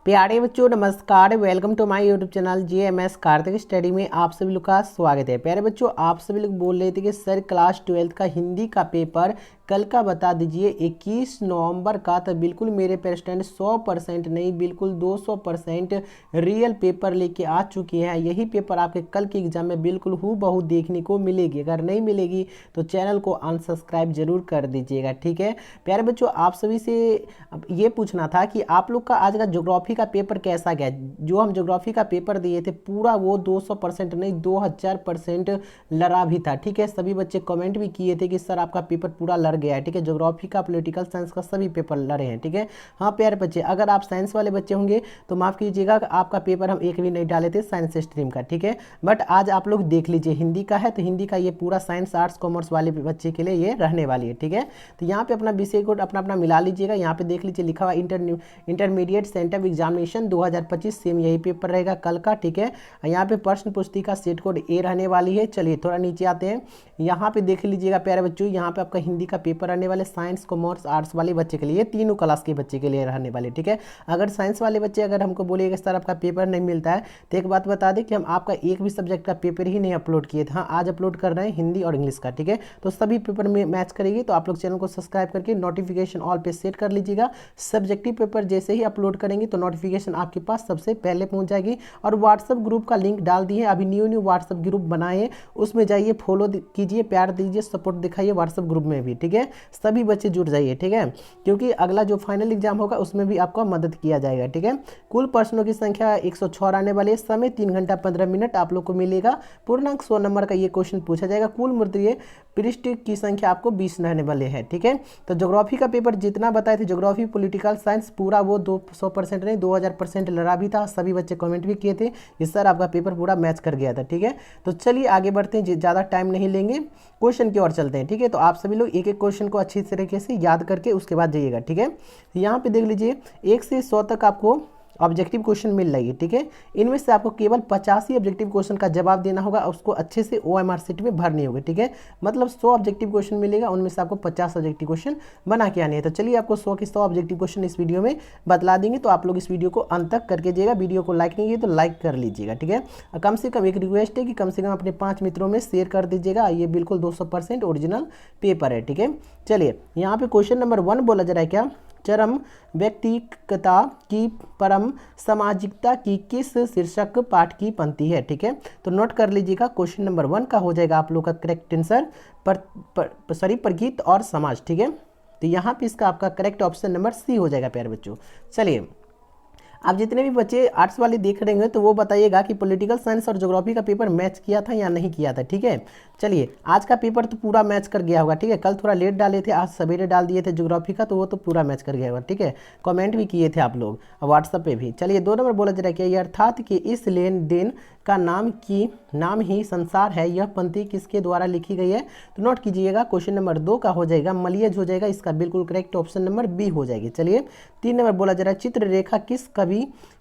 प्यारे बच्चों नमस्कार। Welcome to my YouTube channel JMS Kartik study में आप सभी लोग का स्वागत है। प्यारे बच्चों, आप सभी लोग बोल रहे थे कि सर क्लास 12th का हिंदी का पेपर कल का बता दीजिए 21 नवंबर का। तो बिल्कुल मेरे पे स्टूडेंट 100% नहीं, बिल्कुल 200% रियल पेपर लेके आ चुकी है। यही पेपर आपके कल के एग्जाम में बिल्कुल हूबहू देखने को मिलेगी। अगर नहीं मिलेगी तो चैनल को अनसब्सक्राइब जरूर कर दीजिएगा, ठीक है। प्यारे बच्चों, आप सभी से ये पूछना था कि आप लोग का आज का ज्योग्राफी का पेपर कैसा गया। जो हम ज्योग्राफी का पेपर दिए थे पूरा वो 200% नहीं 2000% लड़ा भी था, ठीक है। सभी बच्चे कमेंट भी किए थे कि सर आपका पेपर पूरा लड़ गया है, ठीक है। ज्योग्राफी का, पॉलिटिकल साइंस का सभी पेपर लड़े हैं, ठीक है। हाँ प्यारे बच्चे, अगर आप साइंस वाले बच्चे होंगे तो माफ़ कीजिएगा, आपका पेपर हम एक भी नहीं डाले थे साइंस स्ट्रीम का, ठीक है। बट आज आप लोग देख लीजिए, हिंदी का है तो हिंदी का ये पूरा साइंस आर्ट्स कॉमर्स वाले बच्चे के लिए ये रहने वाली है, ठीक है। तो यहाँ पे अपना विषय कोड अपना अपना मिला लीजिएगा। यहाँ पे देख लीजिए लिखा हुआ इंटरमीडिएट सेंटर एग्जामिनेशन 2025 सेम यही पेपर रहेगा कल का, ठीक है। यहाँ पे प्रश्न पुस्तिका सेट कोड ए रहने वाली है। चलिए थोड़ा नीचे आते हैं। यहाँ पे देख लीजिएगा प्यारे बच्चों, यहाँ पे आपका हिंदी का पेपर रहने वाले साइंस कॉमर्स आर्ट्स वाले बच्चे के लिए, तीनों क्लास के बच्चे के लिए रहने वाले, ठीक है। अगर साइंस वाले बच्चे अगर हमको बोलिएगा सर आपका पेपर नहीं मिलता है, तो एक बात बता दें कि हम आपका एक भी सब्जेक्ट का पेपर ही नहीं अपलोड किए थे। हाँ, आज अपलोड कर रहे हैं हिंदी और इंग्लिश का, ठीक है। तो सभी पेपर में मैच करेगी, तो आप लोग चैनल को सब्सक्राइब करके नोटिफिकेशन ऑल पे सेट कर लीजिएगा। सब्जेक्टिव पेपर जैसे ही अपलोड करेंगे तो नोटिफिकेशन आपके पास सबसे पहले पहुंच जाएगी। और व्हाट्सअप ग्रुप का लिंक डाल दिए, अभी न्यू व्हाट्सअप ग्रुप बनाए, उसमें जाइए, फॉलो कीजिए, प्यार दीजिए, सपोर्ट दिखाइए व्हाट्सअप ग्रुप में भी, ठीक है। सभी बच्चे जुड़ जाइए, ठीक है, क्योंकि अगला जो फाइनल एग्जाम होगा उसमें भी आपको मदद किया जाएगा, ठीक है। कुल प्रश्नों की संख्या 106 आने वाले, समय 3 घंटा 15 मिनट आप लोग को मिलेगा। पूर्णांक 100 नंबर का ये क्वेश्चन पूछा जाएगा। कुल मुद्रिय पृष्ठ की संख्या आपको 20 रहने वाले हैं, ठीक है। तो ज्योग्राफी का पेपर जितना बताए थे, ज्योग्राफी पॉलिटिकल साइंस पूरा वो 200% नहीं 2000% लड़ा भी था। सभी बच्चे कमेंट भी किए थे कि सर आपका पेपर पूरा मैच कर गया था, ठीक है। तो चलिए आगे बढ़ते हैं, ज़्यादा टाइम नहीं लेंगे, क्वेश्चन की ओर चलते हैं, ठीक है। तो आप सभी लोग एक एक क्वेश्चन को अच्छी तरीके से याद करके उसके बाद जाइएगा, ठीक है। यहाँ पे देख लीजिए 1 से 100 तक आपको ऑब्जेक्टिव क्वेश्चन मिल रही है, ठीक है। इनमें से आपको केवल 85 ऑब्जेक्टिव क्वेश्चन का जवाब देना होगा, उसको अच्छे से OMR शीट में भरनी होगी, ठीक है। मतलब 100 ऑब्जेक्टिव क्वेश्चन मिलेगा, उनमें से आपको 50 ऑब्जेक्टिव क्वेश्चन बना के आने हैं। तो चलिए आपको 100 के 100 ऑब्जेक्टिव क्वेश्चन इस वीडियो में बतला देंगे, तो आप लोग इस वीडियो को अंत तक करके जाइएगा। वीडियो को लाइक नहीं किए तो लाइक कर लीजिएगा, ठीक है। कम से कम एक रिक्वेस्ट है कि कम से कम अपने 5 मित्रों में शेयर कर दीजिएगा। ये बिल्कुल 200% ओरिजिनल पेपर है, ठीक है। चलिए यहाँ पे क्वेश्चन नंबर 1 बोला जा रहा है, क्या चरम व्यक्तिगता की परम सामाजिकता की किस शीर्षक पाठ की पंक्ति है, ठीक है। तो नोट कर लीजिएगा, क्वेश्चन नंबर 1 का हो जाएगा आप लोग का करेक्ट आंसर प्रगीत और समाज, ठीक है। तो यहाँ पे इसका आपका करेक्ट ऑप्शन नंबर C हो जाएगा प्यारे बच्चों। चलिए आप जितने भी बच्चे आर्ट्स वाले देख रहे हैं तो वो बताइएगा कि पॉलिटिकल साइंस और ज्योग्राफी का पेपर मैच किया था या नहीं किया था, ठीक है। चलिए आज का पेपर तो पूरा मैच कर गया होगा, ठीक है। कल थोड़ा लेट डाले थे, आज सवेरे डाल दिए थे ज्योग्राफी का, तो वो तो पूरा मैच कर गया होगा, ठीक है। कमेंट भी किए थे आप लोग व्हाट्सएप पे भी। चलिए 2 नंबर बोला जा रहा है कि अर्थात कि इस लेन देन का नाम ही संसार है, यह पंक्ति किसके द्वारा लिखी गई है। तो नोट कीजिएगा, क्वेश्चन नंबर 2 का हो जाएगा मलियज हो जाएगा, इसका बिल्कुल करेक्ट ऑप्शन नंबर B हो जाएगी। चलिए 3 नंबर बोला जा रहा है चित्ररेखा किस कवि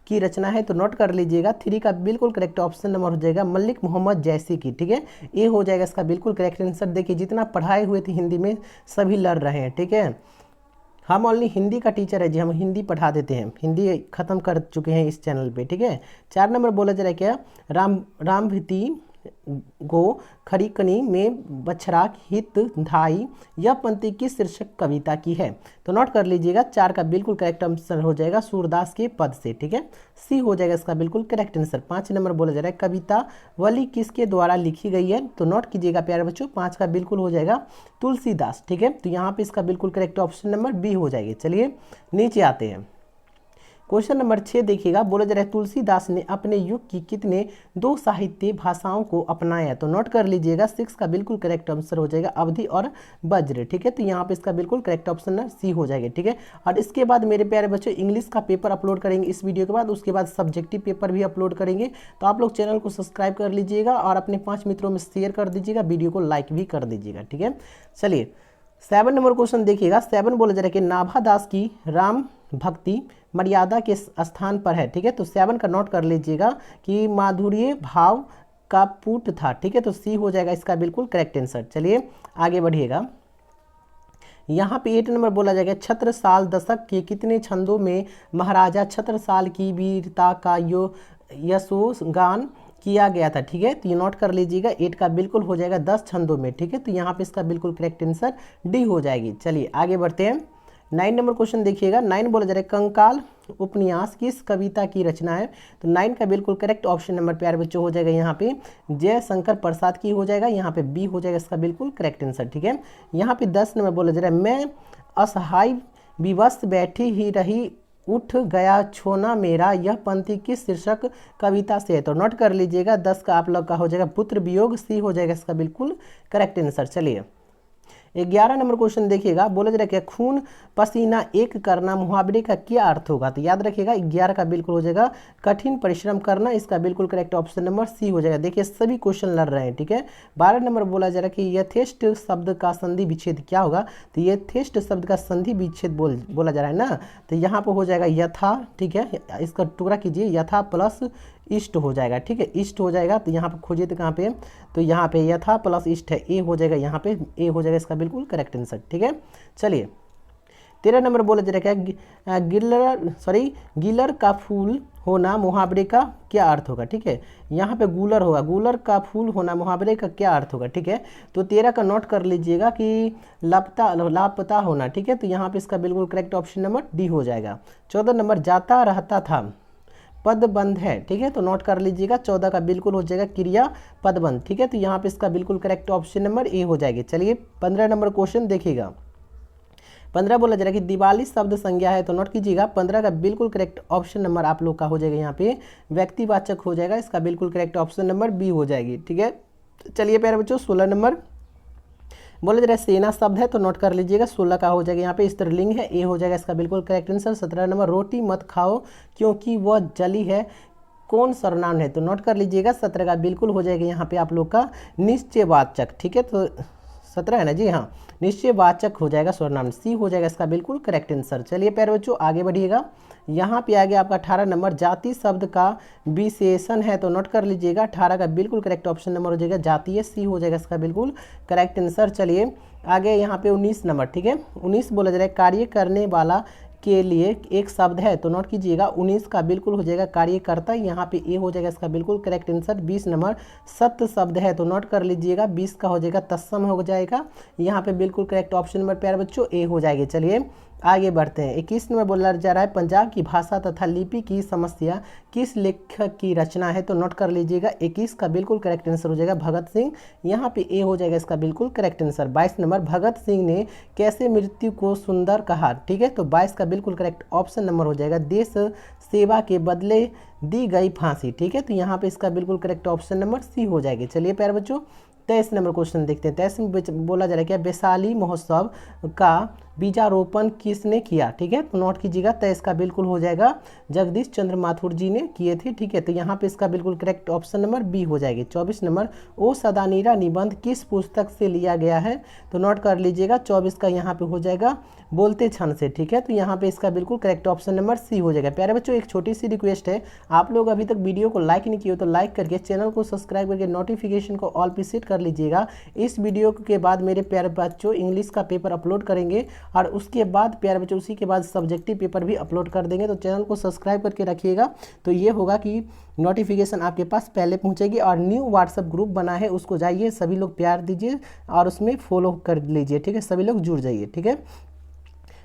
की रचना है। तो नोट कर लीजिएगा, 3 का बिल्कुल करेक्ट ऑप्शन नंबर हो जाएगा मलिक मोहम्मद जैसी की, ठीक है। ये हो जाएगा इसका बिल्कुल करेक्ट आंसर। देखिए जितना पढ़ाए हुए थे हिंदी में सभी लड़ रहे हैं, ठीक है। हम ओनली हिंदी का टीचर है जी, हम हिंदी पढ़ा देते हैं, हिंदी खत्म कर चुके हैं इस चैनल पे, ठीक है। 4 नंबर बोला जा रहा है क्या रामभीति गो खरीकनी में बछड़ा हित धाई, यह पंक्ति किस शीर्षक कविता की है। तो नोट कर लीजिएगा, 4 का बिल्कुल करेक्ट आंसर हो जाएगा सूरदास के पद से, ठीक है। C हो जाएगा इसका बिल्कुल करेक्ट आंसर। 5 नंबर बोला जा रहा है कविता वली किसके द्वारा लिखी गई है। तो नोट कीजिएगा प्यारे बच्चों, 5 का बिल्कुल हो जाएगा तुलसीदास, ठीक है। तो यहाँ पे इसका बिल्कुल करेक्ट ऑप्शन नंबर B हो जाएगी। चलिए नीचे आते हैं, क्वेश्चन नंबर 6 देखिएगा, बोला जा रहा है तुलसीदास ने अपने युग की कितने 2 साहित्य भाषाओं को अपनाया। तो नोट कर लीजिएगा, 6 का बिल्कुल करेक्ट आंसर हो जाएगा अवधि और वज्र, ठीक है। तो यहाँ पे इसका बिल्कुल करेक्ट ऑप्शन C हो जाएगा, ठीक है। और इसके बाद मेरे प्यारे बच्चों इंग्लिश का पेपर अपलोड करेंगे इस वीडियो के बाद, उसके बाद सब्जेक्टिव पेपर भी अपलोड करेंगे। तो आप लोग चैनल को सब्सक्राइब कर लीजिएगा और अपने 5 मित्रों में शेयर कर दीजिएगा, वीडियो को लाइक भी कर दीजिएगा, ठीक है। चलिए 7 नंबर क्वेश्चन देखिएगा, 7 बोला जा रहा है कि नाभादास की राम भक्ति मर्यादा के स्थान पर है, ठीक है। तो 7 का नोट कर लीजिएगा कि माधुर्य भाव का पुट था, ठीक है। तो C हो जाएगा इसका बिल्कुल करेक्ट आंसर। चलिए आगे बढ़िएगा, यहाँ पे 8 नंबर बोला जाएगा छत्रसाल दशक के कितने छंदों में महाराजा छत्रसाल की वीरता का यशोगान किया गया था। ठीक है, तो ये नोट कर लीजिएगा, 8 का बिल्कुल हो जाएगा 10 छंदों में। ठीक है, तो यहाँ पे इसका बिल्कुल करेक्ट आंसर डी हो जाएगी। चलिए आगे बढ़ते हैं। 9 नंबर क्वेश्चन देखिएगा। 9 बोला जा रहा है कंकाल उपन्यास किस कविता की रचना है। तो 9 का बिल्कुल करेक्ट ऑप्शन नंबर प्यारे बच्चों हो जाएगा यहाँ पे जयशंकर प्रसाद की हो जाएगा, यहाँ पे बी हो जाएगा इसका बिल्कुल करेक्ट आंसर। ठीक है, यहाँ पे 10 नंबर बोला जा रहा है मैं असहाय विवश बैठी ही रही उठ गया छोना मेरा, यह पंक्ति किस शीर्षक कविता से है। तो नोट कर लीजिएगा, 10 का आप लोग का हो जाएगा पुत्र वियोग, सी हो जाएगा इसका बिल्कुल करेक्ट आंसर। चलिए 11 नंबर क्वेश्चन देखिएगा। बोला जा रहा है खून पसीना एक करना मुहावरे का क्या अर्थ होगा। तो याद रखिएगा 11 का बिल्कुल हो जाएगा कठिन परिश्रम करना, इसका बिल्कुल करेक्ट ऑप्शन नंबर सी हो जाएगा। देखिए सभी क्वेश्चन लड़ रहे हैं। ठीक है, 12 नंबर बोला जा रहा है कि यथेष्ट शब्द का संधि विच्छेद क्या होगा। तो यथेष्ट शब्द का संधि विच्छेद बोला जा रहा है ना, तो यहाँ पर हो जाएगा यथा। ठीक है, इसका टुकड़ा कीजिए, यथा प्लस इष्ट हो जाएगा। ठीक है, इष्ट हो जाएगा, तो यहाँ पे खोजिए तो कहाँ पे, तो यहाँ पे यथा प्लस इष्ट है, ए हो जाएगा, यहाँ पे ए हो जाएगा इसका बिल्कुल करेक्ट आंसर। ठीक है, चलिए 13 नंबर बोला जा रहा है गिलर का फूल होना मुहावरे का क्या अर्थ होगा। ठीक है, यहाँ पे गुलर होगा, गुलर का फूल होना मुहावरे का क्या अर्थ होगा। ठीक है, तो 13 का नोट कर लीजिएगा कि लापता होना। ठीक है, तो यहाँ पे इसका बिल्कुल करेक्ट ऑप्शन नंबर डी हो जाएगा। 14 नंबर जाता रहता था पदबंध है। ठीक है, तो नोट कर लीजिएगा, 14 का बिल्कुल हो जाएगा क्रिया पदबंध। ठीक है, तो यहाँ पे इसका बिल्कुल करेक्ट ऑप्शन नंबर ए हो जाएगी। चलिए 15 नंबर क्वेश्चन देखिएगा। 15 बोला जा रहा है कि दिवाली शब्द संज्ञा है, तो नोट कीजिएगा 15 का बिल्कुल करेक्ट ऑप्शन नंबर आप लोग का हो जाएगा यहाँ पे व्यक्तिवाचक हो जाएगा, इसका बिल्कुल करेक्ट ऑप्शन नंबर बी हो जाएगी। ठीक है, चलिए प्यारे बच्चों 16 नंबर बोला जा रहा है सेना शब्द है, तो नोट कर लीजिएगा 16 का हो जाएगा यहाँ पे स्त्रीलिंग है, ए हो जाएगा इसका बिल्कुल करेक्ट आंसर। 17 नंबर रोटी मत खाओ क्योंकि वह जली है, कौन सर्वनाम है। तो नोट कर लीजिएगा 17 का बिल्कुल हो जाएगा यहाँ पे आप लोग का निश्चयवाचक। ठीक है, तो 17 है ना जी, हाँ निश्चयवाचक हो जाएगा सर्वनाम, सी हो जाएगा इसका बिल्कुल करेक्ट आंसर। चलिए प्यारे बच्चों आगे बढ़िएगा। यहाँ पे आ गया आपका 18 नंबर जाति शब्द का विशेषण है, तो नोट कर लीजिएगा 18 का बिल्कुल करेक्ट ऑप्शन नंबर हो जाएगा जातीय, सी हो जाएगा इसका बिल्कुल करेक्ट आंसर। चलिए आगे यहाँ पे 19 नंबर। ठीक है, 19 बोला जा रहा है कार्य करने वाला के लिए एक शब्द है, तो नोट कीजिएगा 19 का बिल्कुल हो जाएगा कार्यकर्ता, यहाँ पे ए हो जाएगा इसका बिल्कुल करेक्ट आंसर। 20 नंबर सत्य शब्द है, तो नोट कर लीजिएगा 20 का हो जाएगा तत्सम हो जाएगा, यहाँ पे बिल्कुल करेक्ट ऑप्शन नंबर प्यारे बच्चों ए हो जाएगी। चलिए आगे बढ़ते हैं। 21 में बोला जा रहा है पंजाब की भाषा तथा लिपि की समस्या किस लेखक की रचना है, तो नोट कर लीजिएगा 21 का बिल्कुल करेक्ट आंसर हो जाएगा भगत सिंह, यहाँ पे ए हो जाएगा इसका बिल्कुल correct answer. 22 number Bhagat Singh ने कैसे मृत्यु को सुंदर कहा। ठीक है, तो 22 का बिल्कुल करेक्ट ऑप्शन नंबर हो जाएगा देश सेवा के बदले दी गई फांसी। ठीक है, तो यहाँ पे इसका बिल्कुल करेक्ट ऑप्शन नंबर सी हो जाएगी। चलिए प्यारे बच्चों 23 नंबर क्वेश्चन देखते हैं। 23 में बोला जा रहा है क्या वैशाली महोत्सव का बीजारोपण किसने किया। ठीक है, तो नोट कीजिएगा 23 का बिल्कुल हो जाएगा जगदीश चंद्र माथुर जी ने किए थे। ठीक है, तो यहाँ पे इसका बिल्कुल करेक्ट ऑप्शन नंबर बी हो जाएगी। 24 नंबर ओ सदानीरा निबंध किस पुस्तक से लिया गया है, तो नोट कर लीजिएगा 24 का यहाँ पे हो जाएगा बोलते क्षण से। ठीक है, तो यहाँ पे इसका बिल्कुल करेक्ट ऑप्शन नंबर सी हो जाएगा। प्यारे बच्चों एक छोटी सी रिक्वेस्ट है, आप लोग अभी तक वीडियो को लाइक नहीं किए हो तो लाइक करके चैनल को सब्सक्राइब करके नोटिफिकेशन को ऑल पे सेट कर लीजिएगा। इस वीडियो के बाद मेरे प्यारे बच्चों इंग्लिश का पेपर अपलोड करेंगे और उसके बाद प्यारे बच्चों उसी के बाद सब्जेक्टिव पेपर भी अपलोड कर देंगे, तो चैनल को सब्सक्राइब करके रखिएगा। तो ये होगा कि नोटिफिकेशन आपके पास पहले पहुंचेगी। और न्यू व्हाट्सएप ग्रुप बना है, उसको जाइए सभी लोग प्यार दीजिए और उसमें फॉलो कर लीजिए। ठीक है, सभी लोग जुड़ जाइए। ठीक है,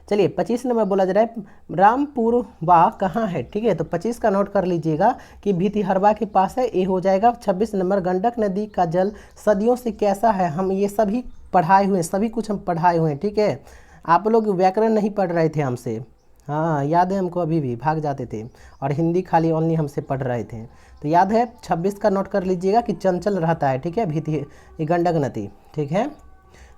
चलिए 25 नंबर बोला जा रहा है रामपुरवा कहाँ है। ठीक है, तो 25 का नोट कर लीजिएगा कि भितिहरवा के पास है, ए हो जाएगा। 26 नंबर गंडक नदी का जल सदियों से कैसा है, हम ये सभी पढ़ाए हुए हैं, सभी कुछ हम पढ़ाए हुए हैं। ठीक है, आप लोग व्याकरण नहीं पढ़ रहे थे हमसे, हाँ याद है हमको, अभी भी भाग जाते थे और हिंदी खाली ओनली हमसे पढ़ रहे थे, तो याद है। 26 का नोट कर लीजिएगा कि चंचल रहता है। ठीक है, भीति गंडक नदी। ठीक है,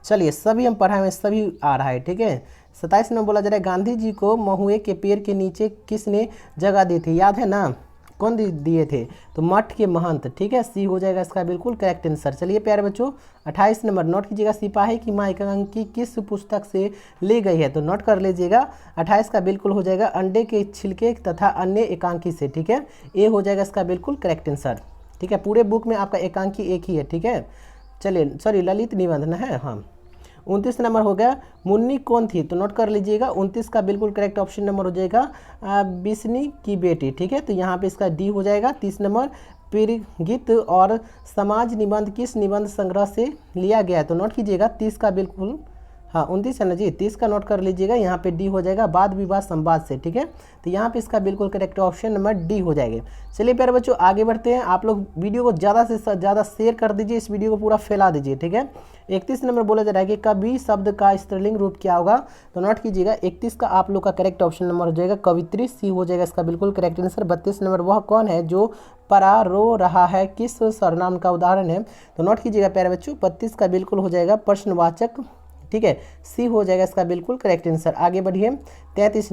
चलिए सभी हम पढ़ाए हुए सभी आ रहा है। ठीक है, 27 में बोला जा रहा है गांधी जी को महुए के पेड़ के नीचे किसने जगह दी थी, याद है ना, कौन दिए थे, तो मठ के महंत। ठीक है, सी हो जाएगा इसका बिल्कुल करेक्ट आंसर। चलिए प्यारे बच्चों 28 नंबर नोट कीजिएगा सिपाही की माँ एकांकी किस पुस्तक से ली गई है, तो नोट कर लीजिएगा 28 का बिल्कुल हो जाएगा अंडे के छिलके तथा अन्य एकांकी से। ठीक है, ए हो जाएगा इसका बिल्कुल करेक्ट आंसर। ठीक है, पूरे बुक में आपका एकांकी एक ही है। ठीक है, चलिए सॉरी ललित निबंध न है, हाँ 29 नंबर हो गया मुन्नी कौन थी, तो नोट कर लीजिएगा 29 का बिल्कुल करेक्ट ऑप्शन नंबर हो जाएगा बिस्नी की बेटी। ठीक है, तो यहाँ पे इसका डी हो जाएगा। 30 नंबर पीरगीत और समाज निबंध किस निबंध संग्रह से लिया गया है, तो नोट कीजिएगा 30 का बिल्कुल, हाँ 29 है ना जी, 30 का नोट कर लीजिएगा। यहाँ पे डी हो जाएगा वाद विवाद संवाद से। ठीक है, तो यहाँ पे इसका बिल्कुल करेक्ट ऑप्शन नंबर डी हो जाएगा। चलिए प्यारे बच्चों आगे बढ़ते हैं। आप लोग वीडियो को ज़्यादा से ज़्यादा शेयर कर दीजिए, इस वीडियो को पूरा फैला दीजिए। ठीक है, 31 नंबर बोला जा रहा है कि कवि शब्द का स्त्रीलिंग रूप क्या होगा, तो नोट कीजिएगा 31 का आप लोग का करेक्ट ऑप्शन नंबर हो जाएगा कवित्री, सी हो जाएगा इसका बिल्कुल करेक्ट आंसर। 32 नंबर वह कौन है जो परा रो रहा है, किस सर्वनाम का उदाहरण है, तो नोट कीजिएगा प्यारे बच्चों 32 का बिल्कुल हो जाएगा प्रश्नवाचक। ठीक है, सी हो जाएगा इसका बिल्कुल करेक्ट आंसर। आगे बढ़िए 33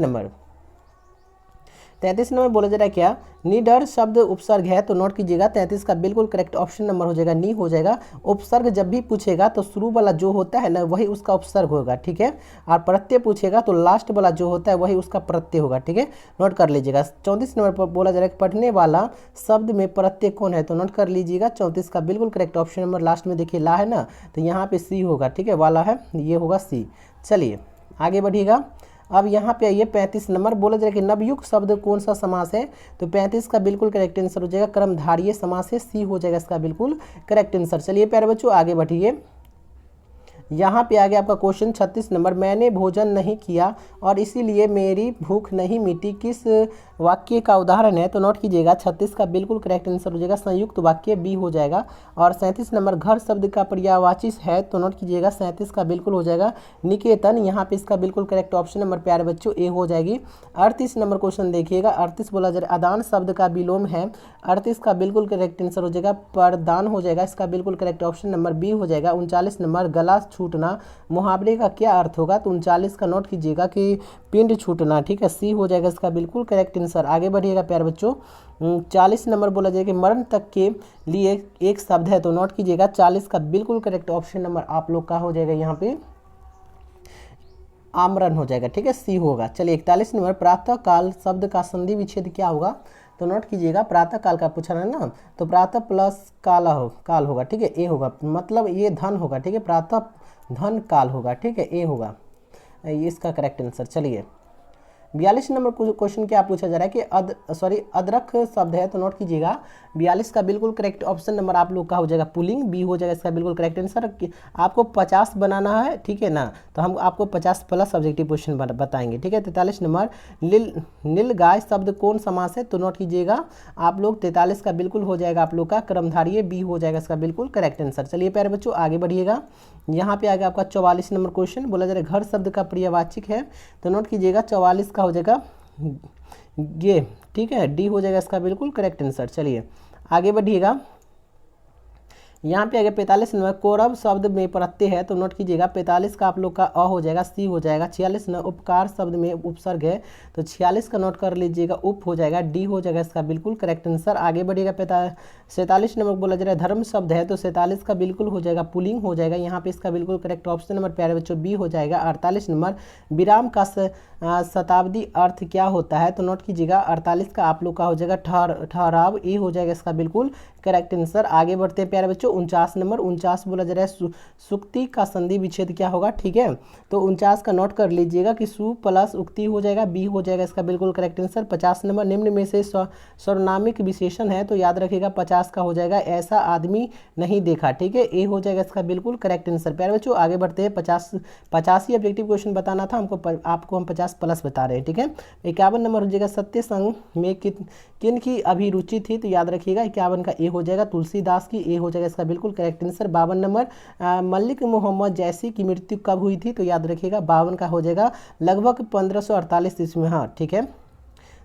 नंबर बोला जा रहा है क्या, निडर शब्द उपसर्ग है, तो नोट कीजिएगा 33 का बिल्कुल करेक्ट ऑप्शन नंबर हो जाएगा नी हो जाएगा। उपसर्ग जब भी पूछेगा तो शुरू वाला जो होता है ना वही उसका उपसर्ग होगा। ठीक है, और प्रत्यय पूछेगा तो लास्ट वाला जो होता है वही उसका प्रत्यय होगा। ठीक है, नोट कर लीजिएगा। 34 नंबर पर बोला जा रहा है पढ़ने वाला शब्द में प्रत्यय कौन है, तो नोट कर लीजिएगा 34 का बिल्कुल करेक्ट ऑप्शन नंबर लास्ट में देखिए ला है ना, तो यहाँ पे सी होगा। ठीक है, वाला है, ये होगा सी। चलिए आगे बढ़िएगा। अब यहाँ पे आइए 35 नंबर बोला जाए कि नवयुग शब्द कौन सा समास है, तो 35 का बिल्कुल करेक्ट आंसर हो जाएगा कर्मधारय समास है, सी हो जाएगा इसका बिल्कुल करेक्ट आंसर। चलिए प्यारे बच्चों आगे बढ़िए। यहाँ पे आ गया आपका क्वेश्चन 36 नंबर, मैंने भोजन नहीं किया और इसीलिए मेरी भूख नहीं मिटी, किस वाक्य का उदाहरण है, तो नोट कीजिएगा 36 का बिल्कुल करेक्ट आंसर हो जाएगा संयुक्त वाक्य, बी हो जाएगा। और 37 नंबर घर शब्द का पर्यायवाची है, तो नोट कीजिएगा 37 का बिल्कुल हो जाएगा निकेतन, यहाँ पे इसका बिल्कुल करेक्ट ऑप्शन नंबर प्यारे बच्चों ए हो जाएगी। 38 नंबर क्वेश्चन देखिएगा, 38 बोला जा रहा है अदान शब्द का विलोम है, 38 का बिल्कुल करेक्ट आंसर हो जाएगा प्रदान हो जाएगा, इसका बिल्कुल करेक्ट ऑप्शन नंबर बी हो जाएगा। 39 नंबर गला छूटना मुहावरे का क्या अर्थ होगा, तो 39 का नोट कीजिएगा कि पिंड छूटना। ठीक है, सी हो जाएगा इसका बिल्कुल करेक्ट आंसर। आगे बढ़िएगा प्यारे बच्चों। 40 नंबर बोला जाएगा कि मरण तक के लिए एक शब्द है, तो नोट कीजिएगा 40 का बिल्कुल करेक्ट ऑप्शन नंबर आप लोग का हो जाएगा यहाँ पे आमरण हो जाएगा। ठीक है, सी होगा। चलिए 41 नंबर प्रातः काल शब्द का संधि विच्छेद क्या होगा, तो नोट कीजिएगा प्रातः काल का पूछा है ना, तो प्रातः प्लस काल होगा। ठीक है, ए होगा, मतलब ये धन होगा। ठीक है, प्रातः धन काल होगा। ठीक है, ए होगा इसका करेक्ट आंसर। चलिए 42 नंबर क्वेश्चन क्या पूछा जा रहा है कि अदरक शब्द है, तो नोट कीजिएगा 42 का बिल्कुल करेक्ट ऑप्शन नंबर आप लोग का हो जाएगा पुलिंग, बी हो जाएगा इसका बिल्कुल करेक्ट आंसर। आपको 50 बनाना है, ठीक है ना, तो हम आपको 50 प्लस सब्जेक्टिव क्वेश्चन बताएंगे। ठीक है, 43 नंबर नीलगाय शब्द कौन समास है, तो नोट कीजिएगा आप लोग 43 का बिल्कुल हो जाएगा आप लोग का कर्मधारय, बी हो जाएगा इसका बिल्कुल करेक्ट आंसर। चलिए प्यारे बच्चों आगे बढ़िएगा। यहाँ पे आ गया आपका 44 नंबर क्वेश्चन, बोला जा रहा है घर शब्द का पर्यायवाची है, तो नोट कीजिएगा 44 का हो जाएगा ये। ठीक है, डी हो जाएगा इसका बिल्कुल करेक्ट आंसर। चलिए आगे बढ़िएगा। यहाँ पे आ गया 45 नंबर कौरव शब्द में प्रत्यय है, तो नोट कीजिएगा 45 का आप लोग का अ हो जाएगा, सी हो जाएगा। 46 नंबर उपकार शब्द में उपसर्ग है, तो 46 का नोट कर लीजिएगा उप हो जाएगा, डी हो जाएगा इसका बिल्कुल करेक्ट आंसर। आगे बढ़िएगा 47 नंबर बोला जा रहा है धर्म शब्द है, तो 47 का बिल्कुल हो जाएगा पुलिंग हो जाएगा, यहाँ पे इसका बिल्कुल करेक्ट ऑप्शन नंबर प्यारे बच्चों बी हो जाएगा। 48 नंबर विराम का शताब्दी अर्थ क्या होता है, तो नोट कीजिएगा 48 का आप लोग का हो जाएगा ठहराव, ए हो जाएगा इसका बिल्कुल करेक्ट आंसर। आगे बढ़ते हैं प्यारे बच्चों 49 नंबर 49 बोला जा रहा है सुक्ति का संधि विच्छेद क्या होगा। ठीक है, तो 49 का नोट कर लीजिएगा कि सु प्लस उक्ति हो जाएगा, बी हो जाएगा इसका बिल्कुल करेक्ट आंसर। 50 नंबर निम्न में से सर्वनामिक विशेषण है, तो याद रखिएगा 50 का हो जाएगा ऐसा आदमी नहीं देखा। ठीक है, ए हो जाएगा इसका बिल्कुल करेक्ट आंसर। प्यारे बच्चों आगे बढ़ते हैं 50 ही ऑब्जेक्टिव क्वेश्चन बताना था हमको, आपको हम 50 प्लस बता रहे हैं। ठीक है, 51 नंबर हो जाएगा सत्य संघ में किन की अभिरुचि थी, तो याद रखिएगा 51 का ए हो जाएगा तुलसीदास की, ए हो जाएगा इसका बिल्कुल correct answer. 52 number Malik Mohammad जैसी की मृत्यु कब हुई थी, तो याद रखिएगा 52 का हो जाएगा लगभग 1548 ईस्वी में। हाँ ठीक है,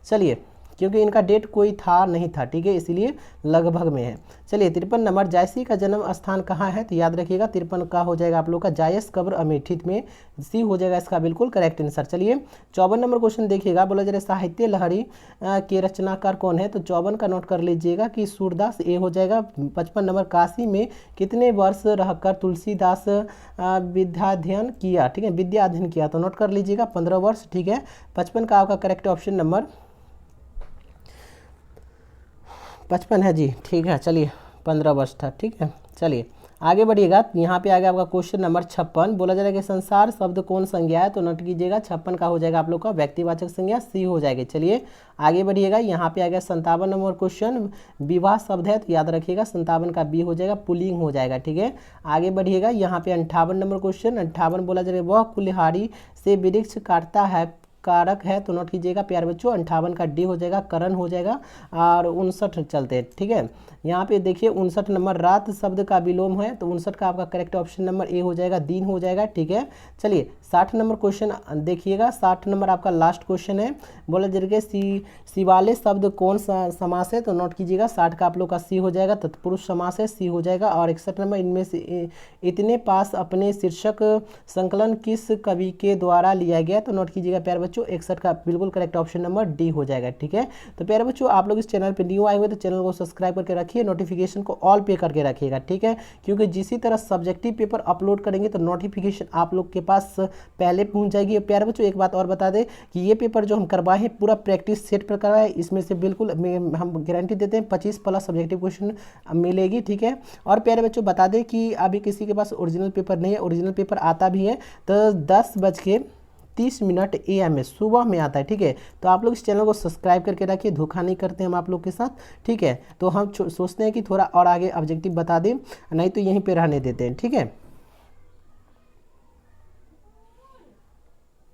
चलिए क्योंकि इनका डेट कोई था नहीं था, ठीक है, इसीलिए लगभग में है। चलिए 53 नंबर जायसी का जन्म स्थान कहाँ है, तो याद रखिएगा 53 का हो जाएगा आप लोग का जायस कब्र अमेठी में, सी हो जाएगा इसका बिल्कुल करेक्ट आंसर। चलिए 54 नंबर क्वेश्चन देखिएगा, बोला जा रहा है साहित्य लहरी के रचनाकार कौन है, तो 54 का नोट कर लीजिएगा कि सूरदास, ए हो जाएगा। 55 नंबर काशी में कितने वर्ष रहकर तुलसीदास विद्याध्ययन किया, ठीक है, विद्या अध्ययन किया, तो नोट कर लीजिएगा 15 वर्ष। ठीक है, 55 का आपका करेक्ट ऑप्शन नंबर 55 है जी, ठीक है। चलिए 15 वर्ष था, ठीक है। चलिए आगे बढ़िएगा, यहाँ पे आ गया आपका क्वेश्चन नंबर 56। बोला जा रहा है कि संसार शब्द कौन संज्ञा है, तो नोट कीजिएगा 56 का हो जाएगा आप लोग का व्यक्तिवाचक संज्ञा, सी हो जाएगी। चलिए आगे बढ़िएगा, यहाँ पे आ गया 57 नंबर क्वेश्चन, विवाह शब्द है तो याद रखिएगा 57 का बी हो जाएगा, पुल्लिंग हो जाएगा। ठीक है, आगे बढ़िएगा, यहाँ पे 58 नंबर क्वेश्चन, 58 बोला जा रहा है वह कुल्हाड़ी से वृक्ष काटता है कारक है, तो नोट कीजिएगा प्यारे बच्चों 58 का डी हो जाएगा, करण हो जाएगा। और 59 चलते हैं। ठीक है, यहाँ पे देखिए 59 नंबर रात शब्द का विलोम है, तो 59 का आपका करेक्ट ऑप्शन नंबर ए हो जाएगा, दिन हो जाएगा। ठीक है, चलिए 60 नंबर क्वेश्चन देखिएगा, 60 नंबर आपका लास्ट क्वेश्चन है। बोला जरिए शिवालय शब्द कौन सा समास है, तो नोट कीजिएगा 60 का आप लोग का सी हो जाएगा, तत्पुरुष समास है, सी हो जाएगा। और 61 नंबर इनमें से इतने पास अपने शीर्षक संकलन किस कवि के द्वारा लिया गया, तो नोट कीजिएगा प्यारे बच्चों 61 का बिल्कुल करेक्ट ऑप्शन नंबर डी हो जाएगा। ठीक है, तो प्यारे बच्चों आप लोग इस चैनल पे न्यू आए हुए तो चैनल को सब्सक्राइब करके रखिए, नोटिफिकेशन को ऑल पे करके रखिएगा। ठीक है, क्योंकि जिसी तरह सब्जेक्टिव पेपर अपलोड करेंगे तो नोटिफिकेशन आप लोग के पास पहले पहुंच जाएगी। प्यारे बच्चों एक बात और बता दें कि ये पेपर जो हम करवाए हैं पूरा प्रैक्टिस सेट पर करवाए, इसमें से बिल्कुल हम गारंटी देते हैं 25 प्लस सब्जेक्टिव क्वेश्चन मिलेगी। ठीक है, और प्यारे बच्चों बता दें कि अभी किसी के पास ओरिजिनल पेपर नहीं है, ओरिजिनल पेपर आता भी है तो 10:30 AM में सुबह में आता है। ठीक है, तो आप लोग इस चैनल को सब्सक्राइब करके रखिए, धोखा नहीं करते हम आप लोग के साथ। ठीक है, तो हम सोचते हैं कि थोड़ा और आगे ऑब्जेक्टिव बता दें, नहीं तो यहीं पे रहने देते हैं। ठीक है।